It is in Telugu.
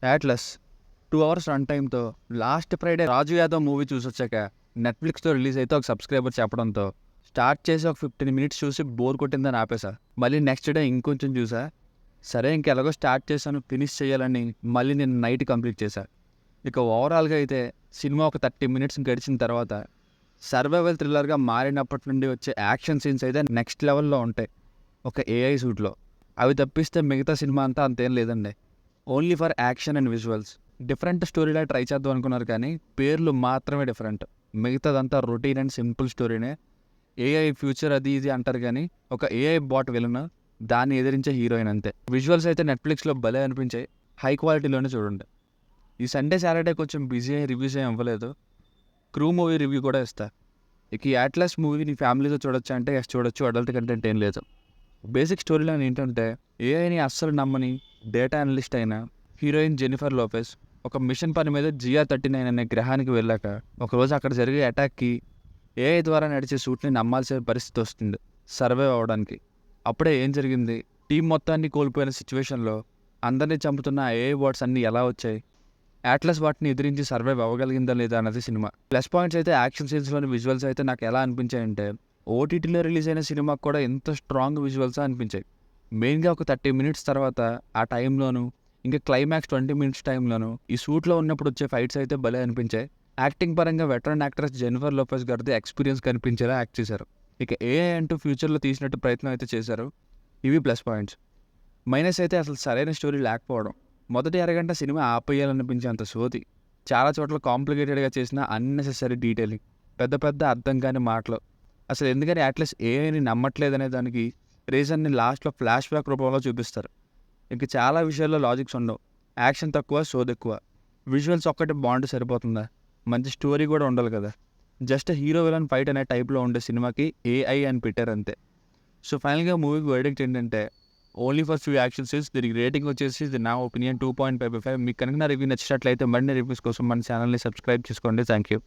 యాట్లస్ 2 అవర్స్ రన్ టైమ్తో లాస్ట్ ఫ్రైడే రాజు యాదవ్ మూవీ చూసొచ్చాక నెట్ఫ్లిక్స్తో రిలీజ్ అయితే ఒక సబ్స్క్రైబర్ చెప్పడంతో స్టార్ట్ చేసి ఒక 15 మినిట్స్ చూసి బోర్ కొట్టిందని ఆపేసా. మళ్ళీ నెక్స్ట్ డే ఇంకొంచెం చూసా. సరే ఇంకెలాగో స్టార్ట్ చేశాను, ఫినిష్ చేయాలని మళ్ళీ నేను నైట్ కంప్లీట్ చేశా. ఇక ఓవరాల్గా అయితే సినిమా ఒక 30 మినిట్స్ గడిచిన తర్వాత సర్వైవల్ థ్రిల్లర్గా మారినప్పటి నుండి వచ్చే యాక్షన్ సీన్స్ అయితే నెక్స్ట్ లెవెల్లో ఉంటాయి ఒక ఏఐ సూట్లో. అవి తప్పిస్తే మిగతా సినిమా అంతా అంతేం లేదండి. Only for action and visuals. Different స్టోరీలా ట్రై చేద్దాం అనుకున్నారు కానీ పేర్లు మాత్రమే డిఫరెంట్. మిగతాదంతా రొటీన్ అండ్ సింపుల్ స్టోరీనే. ఏఐ ఫ్యూచర్ అది ఇది అంటారు కానీ ఒక ఏఐ బాట్ విలన్, దాన్ని ఎదిరించే హీరోయిన్ అంతే. విజువల్స్ అయితే నెట్ఫ్లిక్స్లో భలే అనిపించాయి. హై క్వాలిటీలోనే చూడండి. ఈ సండే సాటర్డే కొంచెం బిజీ అయ్యి రివ్యూస్ ఏం అవ్వలేదు. క్రూ మూవీ రివ్యూ కూడా ఇస్తా. ఇక ఈ అట్లాస్ మూవీ నీ ఫ్యామిలీతో చూడొచ్చు అంటే చూడొచ్చు, అడల్ట్ కంటెంట్ ఏం లేదు. బేసిక్ స్టోరీ లైన్ ఏంటంటే ఏఐని అస్సలు నమ్మని డేటా అనలిస్ట్ అయిన హీరోయిన్ జెనిఫర్ లోపెజ్ ఒక మిషన్ పని మీద GR39 అనే గ్రహానికి వెళ్ళాక ఒకరోజు అక్కడ జరిగే అటాక్కి ఏఐ ద్వారా నడిచే సూట్ని నమ్మాల్సిన పరిస్థితి వస్తుంది సర్వైవ్ అవ్వడానికి. అప్పుడే ఏం జరిగింది, టీం మొత్తాన్ని కోల్పోయిన సిచ్యువేషన్లో అందరినీ చంపుతున్న ఏఐ బాట్స్ అన్నీ ఎలా వచ్చాయి, అట్లాస్ వాటిని ఎదిరించి సర్వైవ్ అవ్వగలిగిందా లేదా అన్నది సినిమా. ప్లస్ పాయింట్స్ అయితే యాక్షన్ సీన్స్లోని విజువల్స్ అయితే నాకు ఎలా అనిపించాయంటే ఓటీటీలో రిలీజ్ అయిన సినిమాకి కూడా ఎంత స్ట్రాంగ్ విజువల్స్ అనిపించాయి. మెయిన్గా ఒక 30 మినిట్స్ తర్వాత ఆ టైంలోను, ఇంకా క్లైమాక్స్ 20 మినిట్స్ టైంలోను ఈ సూట్లో ఉన్నప్పుడు వచ్చే ఫైట్స్ అయితే భలే అనిపించాయి. యాక్టింగ్ పరంగా వెటరన్ యాక్ట్రెస్ జెనిఫర్ లోపెజ్ గారిది ఎక్స్పీరియన్స్ కనిపించేలా యాక్ట్ చేశారు. ఇక ఏఐ అంటూ ఫ్యూచర్లో తీసినట్టు ప్రయత్నం అయితే చేశారు. ఇవి ప్లస్ పాయింట్స్. మైనస్ అయితే అసలు సరైన స్టోరీ లేకపోవడం. మొదటి అరగంట సినిమా ఆపేయాలనిపించేంత సోది. చాలా చోట్ల కాంప్లికేటెడ్గా చేసిన అన్నెసెసరీ డీటెయిలింగ్, పెద్ద పెద్ద అర్థం కాని మాటలు. అసలు ఎందుకని అట్లీస్ట్ ఏఐని నమ్మట్లేదనే దానికి రీజన్ని లాస్ట్లో ఫ్లాష్ బ్యాక్ రూపంలో చూపిస్తారు. ఇంక చాలా విషయాల్లో లాజిక్స్ ఉండవు. యాక్షన్ తక్కువ, సోది ఎక్కువ. విజువల్స్ ఒక్కటి బాగుంటే సరిపోతుందా? మంచి స్టోరీ కూడా ఉండాలి కదా. జస్ట్ హీరో విలన్ ఫైట్ అనే టైప్లో ఉండే సినిమాకి ఏఐ అని పెట్టారు అంతే. సో ఫైనల్గా మూవీకి వర్డిక్ట్ ఏంటంటే only for few action scenes. దీనికి రేటింగ్ వచ్చేసి ఇది నా ఒపీనియన్ 2.5/5. మీకు కనుక నా రివ్యూ నచ్చినట్లయితే మరిన్ని రివ్యూస్ కోసం మన ఛానల్ని సబ్స్క్రైబ్ చేసుకోండి. Thank you.